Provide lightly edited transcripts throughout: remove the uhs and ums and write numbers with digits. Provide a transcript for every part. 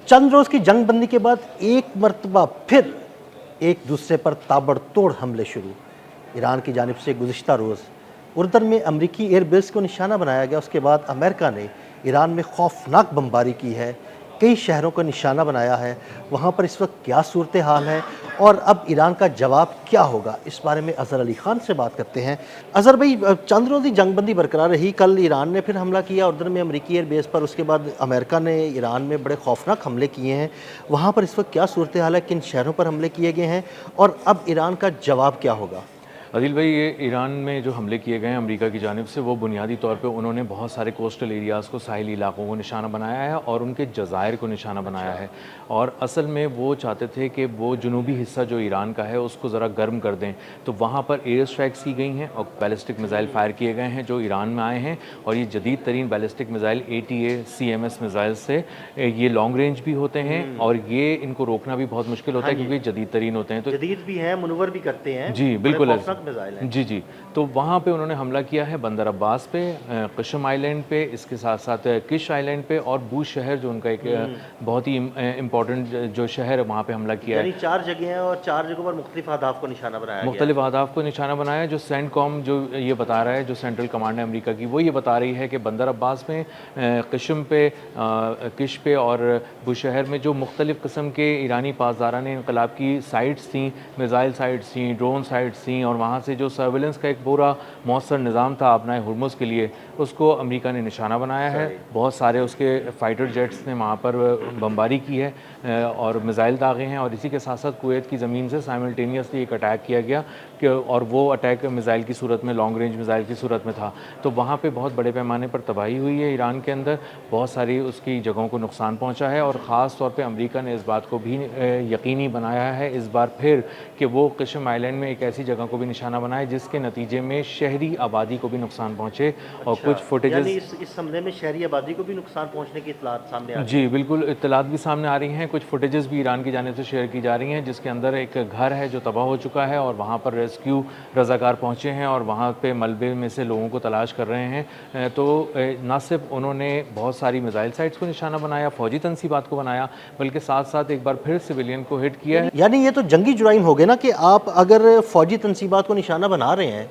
चंद रोज़ की जंगबंदी के बाद एक मरतबा फिर एक दूसरे पर ताबड़तोड़ हमले शुरू। ईरान की जानिब से गुज़िश्ता रोज़ उर्दन में अमरीकी एयरबेस को निशाना बनाया गया। उसके बाद अमेरिका ने ईरान में खौफनाक बमबारी की है, कई शहरों को निशाना बनाया है। वहाँ पर इस वक्त क्या सूरत हाल है और अब ईरान का जवाब क्या होगा, इस बारे में अज़हर अली ख़ान से बात करते हैं। अज़हर भाई, चंद रोज़ी जंगबंदी बरकरार रही, कल ईरान ने फिर हमला किया उर्दन में अमरीकी एयरबेस पर। उसके बाद अमेरिका ने ईरान में बड़े खौफनाक हमले किए हैं। वहाँ पर इस वक्त क्या सूरत हाल है, किन शहरों पर हमले किए गए हैं और अब ईरान का जवाब क्या होगा? अदिल भाई, ये ईरान में जो हमले किए गए हैं अमेरिका की जानिब से, वो बुनियादी तौर पे उन्होंने बहुत सारे कोस्टल एरियाज़ को, साहिली इलाकों को निशाना बनाया है और उनके जज़ायर को निशाना बनाया है। और असल में वो चाहते थे कि वो जुनूबी हिस्सा जो ईरान का है उसको ज़रा गर्म कर दें। तो वहाँ पर एयर स्ट्राइक्स की गई हैं और बैलिस्टिक मिज़ाइल फायर किए गए हैं जो ईरान में आए हैं। और ये जदीद तरीन बैलिस्टिक मिज़ाइल ATACMS मिज़ाइल से ये लॉन्ग रेंज भी होते हैं और ये इनको रोकना भी बहुत मुश्किल होता है क्योंकि जदीद तरीन होते हैं। तो जदीद भी हैं, मुनव्वर भी करते हैं। जी बिल्कुल जी। जी। तो वहाँ पे उन्होंने हमला किया है बंदर अब्बास पे, कशम आइलैंड पे, इसके साथ साथ किश आइलैंड पे और बूश शहर जो उनका एक बहुत ही इम्पोर्टेंट जो शहर है, वहाँ पे हमला किया है। 4 जगह हैं और 4 जगहों पर मुख्तलिफ अहदाफ को निशाना बनाया गया है। मुख्तलिफ अहदाफ को निशाना बनाया। जो सेंटकॉम जो ये बता रहा है, जो सेंट्रल कमांड है अमेरिका की, वो ये बता रही है कि बंदर अब्बास में, कशम पे, किश पे और बुशहर में जो मुख्तलिफ किस्म के ईरानी पासदारान इनकलाब की साइट्स थी, मिज़ाइल साइट्स थी, ड्रोन साइट्स थी और वहाँ से जो सर्विलेंस का एक पूरा मौसर निज़ाम था अपना हुर्मुज़ के लिए, उसको अमेरिका ने निशाना बनाया है। बहुत सारे उसके फ़ाइटर जेट्स ने वहाँ पर बमबारी की है और मिज़ाइल दागे हैं। और इसी के साथ साथ कुवैत की ज़मीन से साइमल्टेनियसली एक अटैक किया गया कि और वो अटैक मिज़ाइल की सूरत में, लॉन्ग रेंज मिज़ाइल की सूरत में था। तो वहाँ पे बहुत बड़े पैमाने पर तबाही हुई है ईरान के अंदर, बहुत सारी उसकी जगहों को नुकसान पहुँचा है। और ख़ास तौर पे अमेरिका ने इस बात को भी यकीनी बनाया है इस बार फिर कि वो कशम आइलैंड में एक ऐसी जगह को भी निशाना बनाए जिसके नतीजे में शहरी आबादी को भी नुकसान पहुँचे। और कुछ फुटेजेस इस हमले में शहरी आबादी को भी नुकसान पहुँचने की इत्तलात सामने आ रही जी बिल्कुल, इत्तलात भी सामने आ रही हैं। कुछ फुटेजेस भी ईरान की जानिब से शेयर की जा रही हैं जिसके अंदर एक घर है जो तबाह हो चुका है और वहाँ पर रेस्क्यू रज़ाकार पहुँचे हैं और वहाँ पे मलबे में से लोगों को तलाश कर रहे हैं। तो न सिर्फ उन्होंने बहुत सारी मिज़ाइल साइट्स को निशाना बनाया, फ़ौजी तनसीबात को बनाया, बल्कि साथ साथ एक बार फिर सिविलियन को हिट किया है। यानी ये तो जंगी जुराइम हो गए ना कि आप अगर फ़ौजी तनसीबात को निशाना बना रहे हैं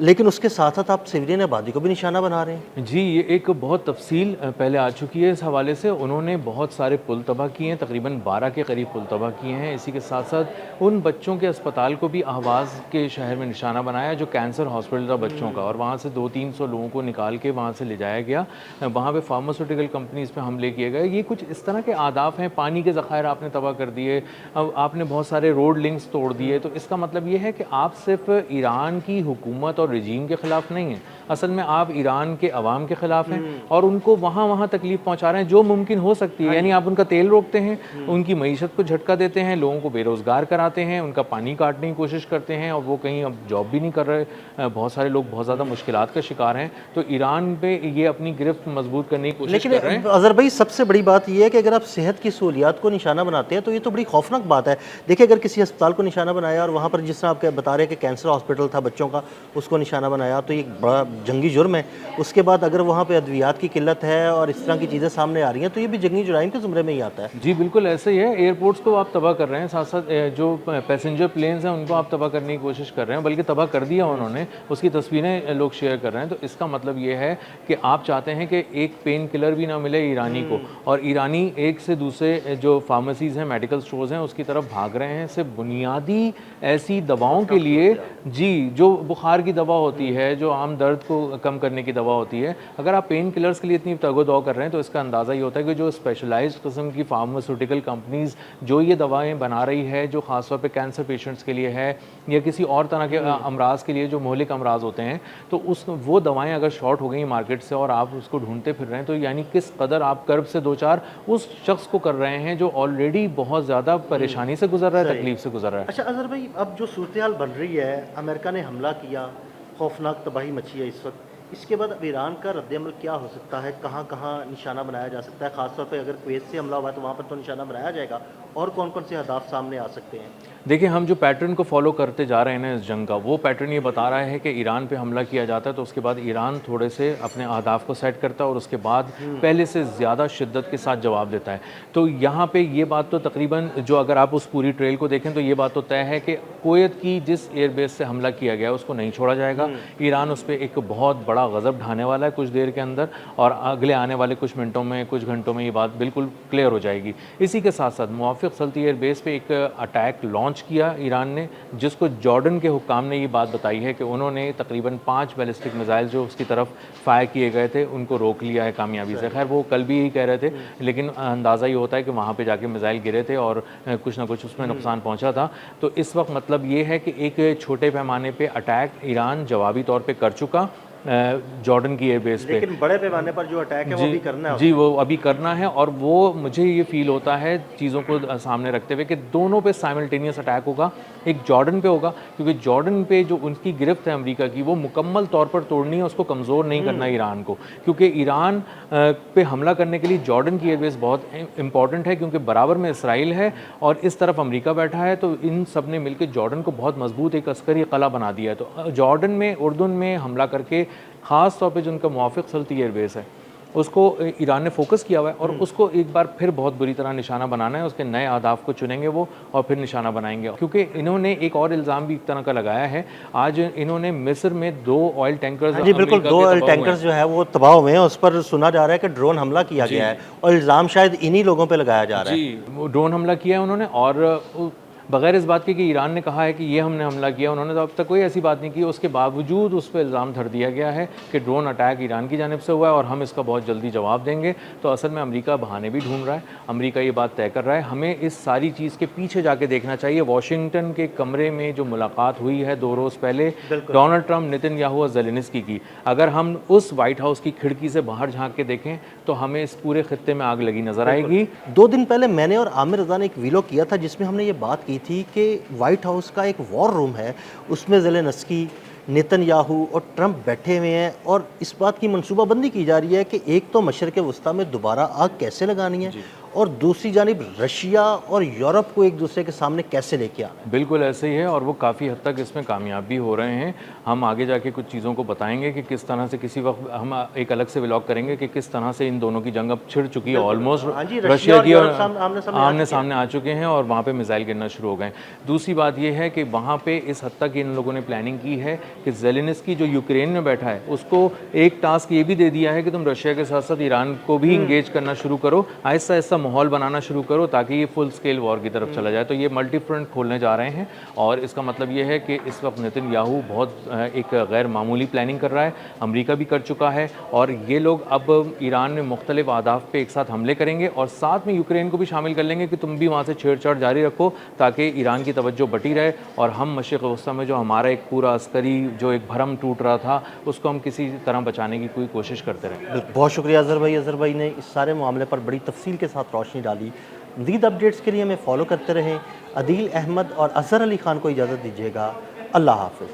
लेकिन उसके साथ साथ आप सिविलियन आबादी को भी निशाना बना रहे हैं। जी, ये एक बहुत तफसील पहले आ चुकी है इस हवाले से। उन्होंने बहुत सारे पुल तबाह किए हैं, तकरीबन 12 के करीब पुल तबाह किए हैं। इसी के साथ साथ उन बच्चों के अस्पताल को भी अहवाज़ के शहर में निशाना बनाया जो कैंसर हॉस्पिटल था बच्चों का, और वहाँ से 200-300 लोगों को निकाल के वहाँ से ले जाया गया। वहाँ पे फार्मास्यूटिकल कंपनीज़ पे हमले किए गए। ये कुछ इस तरह के आदाफ हैं। पानी के ज़खायर आपने तबाह कर दिए, अब आपने बहुत सारे रोड लिंक्स तोड़ दिए। तो इसका मतलब ये है कि आप सिर्फ ईरान की हुकूमत और रजीम के ख़िलाफ़ नहीं हैं, असल में आप ईरान के अवाम के ख़िलाफ़ हैं और उनको वहाँ तकलीफ़ पहुँचा रहे हैं जो मुमकिन हो सकती है। यानी आप उनका तेल रोकते हैं, उनकी मईशत को झटका देते हैं, लोगों को बेरोज़गार कराते हैं, उनका पानी काटने की कोशिश करते हैं और वो कहीं अब जॉब भी नहीं कर रहे। बहुत सारे लोग बहुत ज़्यादा मुश्किलात का शिकार हैं। तो ईरान पे ये अपनी गिरफ्त मजबूत करने की कोशिश कर रहे हैं। अज़हर भाई, सबसे बड़ी बात यह है कि अगर आप सेहत की सहूलियात को निशाना बनाते हैं तो ये तो बड़ी खौफनाक बात है। देखिए, अगर किसी अस्पताल को निशाना बनाया और वहाँ पर जिस तरह आप बता रहे हैं कि कैंसर हॉस्पिटल था बच्चों का, उसको निशाना बनाया, तो ये बड़ा जंगी जुर्म है। उसके बाद अगर वहाँ पे अद्वियात की किल्लत है और इस तरह की चीज़ें सामने आ रही हैं तो ये भी जंगी जुराइम के ज़ुमरे में ही आता है। जी बिल्कुल ऐसे ही है। एयरपोर्ट्स को आप तबाह कर रहे हैं, साथ साथ जो पैसेंजर प्लेन्स हैं उनको आप तबाह करने की कोशिश कर रहे हैं, बल्कि तबाह कर दिया उन्होंने, उसकी तस्वीरें लोग शेयर कर रहे हैं। तो इसका मतलब ये है कि आप चाहते हैं कि एक पेन किलर भी ना मिले ईरानी को, और ईरानी एक से दूसरे जो फार्मेसीज़ हैं, मेडिकल स्टोर्स हैं, उसकी तरफ भाग रहे हैं सिर्फ बुनियादी ऐसी दवाओं के लिए। जी, जो बुखार की दवा होती है, जो आम दर्द को कम करने की दवा होती है, अगर आप पेन किलर्स के लिए इतनी तगो-दौ कर रहे हैं तो इसका अंदाज़ा ये होता है कि जो स्पेशलाइज्ड किस्म की फार्मास्यूटिकल कंपनीज़ जो ये दवाएं बना रही है, जो ख़ास तौर पे कैंसर पेशेंट्स के लिए है या किसी और तरह के अमराज के लिए जो मोहलिक अमराज होते हैं, तो वो दवाएं अगर शॉर्ट हो गई मार्केट से और आप उसको ढूंढते फिर रहे हैं, तो यानी किस कदर आप कर्ब से दो चार उस शख्स को कर रहे हैं जो ऑलरेडी बहुत ज़्यादा परेशानी से गुजर रहा है, तकलीफ से गुजर रहा है। अच्छा अज़हर भाई, अब जो सूरत हाल बन रही है, अमेरिका ने हमला किया, खौफनाक तबाही मची है इस वक्त, इसके बाद अब ईरान का रद्द-ए-अमल क्या हो सकता है? कहाँ-कहाँ निशाना बनाया जा सकता है? ख़ासतौर पे अगर कुवैत से हमला हुआ है तो वहाँ पर तो निशाना बनाया जाएगा, और कौन-कौन से अहदाफ सामने आ सकते हैं? देखिए, हम जो पैटर्न को फ़ॉलो करते जा रहे हैं ना इस जंग का, वो पैटर्न ये बता रहा है कि ईरान पे हमला किया जाता है तो उसके बाद ईरान थोड़े से अपने अहदाफ को सेट करता है और उसके बाद पहले से ज़्यादा शिद्दत के साथ जवाब देता है। तो यहाँ पे ये बात तो तकरीबन, जो अगर आप उस पूरी ट्रेल को देखें तो ये बात तो तय है कि कुवैत की जिस एयरबेस से हमला किया गया है उसको नहीं छोड़ा जाएगा। ईरान उस पर एक बहुत बड़ा गज़ब ढाने वाला है कुछ देर के अंदर, और अगले आने वाले कुछ मिनटों में, कुछ घंटों में ये बात बिल्कुल क्लियर हो जाएगी। इसी के साथ साथ मुवाफ़िक़ सल्ती एयरबेस पे एक अटैक लॉन्च किया ईरान ने, जिसको जॉर्डन के हुक्काम ने ये बात बताई है कि उन्होंने तकरीबन 5 बैलिस्टिक मिसाइल जो उसकी तरफ फायर किए गए थे उनको रोक लिया है कामयाबी से। खैर वो कल भी यही कह रहे थे, लेकिन अंदाज़ा ये होता है कि वहाँ पे जाके मिसाइल गिरे थे और कुछ ना कुछ उसमें नुकसान पहुँचा था। तो इस वक्त मतलब ये है कि एक छोटे पैमाने पे अटैक ईरान जवाबी तौर पे कर चुका जॉर्डन की एयरबेस पे। लेकिन बड़े पैमाने पर जो अटैक है वो भी करना है। जी, वो अभी करना है, और वो मुझे ये फ़ील होता है चीज़ों को सामने रखते हुए कि दोनों पे साइमल्टेनियस अटैक होगा। एक जॉर्डन पे होगा क्योंकि जॉर्डन पे जो उनकी गिरफ्त है अमेरिका की, वो मुकम्मल तौर पर तोड़नी है, उसको कमज़ोर नहीं करना ईरान को, क्योंकि ईरान पे हमला करने के लिए जॉर्डन की एयरबेस बहुत इंपॉर्टेंट है, क्योंकि बराबर में इसराइल है और इस तरफ अमेरिका बैठा है। तो इन सब ने मिलकर जॉर्डन को बहुत मजबूत एक अस्करी कला बना दिया है। तो जॉर्डन में, उर्दुन में हमला करके, ख़ास तौर पे जो उनका मुवाफ़िक़ सल्ती एयरबेस है उसको ईरान ने फोकस किया हुआ है, और उसको एक बार फिर बहुत बुरी तरह निशाना बनाना है। उसके नए अहदाफ को चुनेंगे वो और फिर निशाना बनाएंगे, क्योंकि इन्होंने एक और इल्ज़ाम भी एक तरह का लगाया है। आज इन्होंने मिस्र में 2 ऑयल टैंकर्स, जी बिल्कुल, 2 ऑयल टैंकर्स जो है वो तबाह हुए हैं। उस पर सुना जा रहा है कि ड्रोन हमला किया गया है, और इल्ज़ाम शायद इन्हीं लोगों पे लगाया जा रहा है। जी, वो ड्रोन हमला किया है उन्होंने, और बगैर इस बात के कि ईरान ने कहा है कि ये हमने हमला किया, उन्होंने तो अब तक कोई ऐसी बात नहीं की। उसके बावजूद उस पर इल्ज़ाम धर दिया गया है कि ड्रोन अटैक ईरान की जानिब से हुआ है और हम इसका बहुत जल्दी जवाब देंगे। तो असल में अमेरिका बहाने भी ढूंढ रहा है, अमेरिका ये बात तय कर रहा है। हमें इस सारी चीज़ के पीछे जाके देखना चाहिए। वाशिंगटन के कमरे में जो मुलाकात हुई है 2 रोज़ पहले डोनाल्ड ट्रंप, नेतन्याहू और ज़ेलेंस्की की, अगर हम उस वाइट हाउस की खिड़की से बाहर झाँक के देखें तो हमें इस पूरे खित्ते में आग लगी नज़र आएगी। 2 दिन पहले मैंने और आमिर रज़ा ने एक वीलॉग किया था जिसमें हमने ये बात की थी कि व्हाइट हाउस का एक वॉर रूम है, उसमें ज़ेलेंस्की, नेतन्याहू और ट्रंप बैठे हुए हैं, और इस बात की मनसूबाबंदी की जा रही है कि एक तो मशरिक़ वस्ता में दोबारा आग कैसे लगानी है, और दूसरी जानिब रशिया और यूरोप को एक दूसरे के सामने कैसे लेके आना है। बिल्कुल ऐसे ही है, और वो काफ़ी हद तक इसमें कामयाब भी हो रहे हैं। हम आगे जाके कुछ चीज़ों को बताएंगे कि किस तरह से, किसी वक्त हम एक अलग से व्लॉग करेंगे कि किस तरह से इन दोनों की जंग अब छिड़ चुकी है ऑलमोस्ट। रशिया की और आमने सामने आ चुके हैं और वहाँ पे मिसाइल गिरना शुरू हो गए। दूसरी बात यह है कि वहाँ पे इस हद तक इन लोगों ने प्लानिंग की है कि ज़ेलेंस्की जो यूक्रेन में बैठा है उसको एक टास्क ये भी दे दिया है कि तुम रशिया के साथ साथ ईरान को भी इंगेज करना शुरू करो, आहिस्ता आहिस्ता माहौल बनाना शुरू करो ताकि ये फुल स्केल वॉर की तरफ चला जाए। तो ये मल्टी फ्रंट खोलने जा रहे हैं, और इसका मतलब ये है कि इस वक्त नेतन्याहू बहुत एक गैर मामूली प्लानिंग कर रहा है। अमेरिका भी कर चुका है, और ये लोग अब ईरान में मुख्तलिफ अहदाफ पे एक साथ हमले करेंगे, और साथ में यूक्रेन को भी शामिल कर लेंगे कि तुम भी वहाँ से छेड़छाड़ जारी रखो ताकि ईरान की तवज्जो बटी रहे, और हम मशरिक़ वस्ता में जो हमारा एक पूरा अस्करी जो एक भरम टूट रहा था उसको हम किसी तरह बचाने की कोई कोशिश करते रहें। बहुत शुक्रिया अज़हर भाई। अज़हर भाई ने इस सारे मामले पर बड़ी तफसील के साथ रोशनी डाली। मज़ीद अपडेट्स के लिए हमें फॉलो करते रहें। अदील अहमद और अज़हर अली ख़ान को इजाज़त दीजिएगा। अल्लाह हाफ़िज़।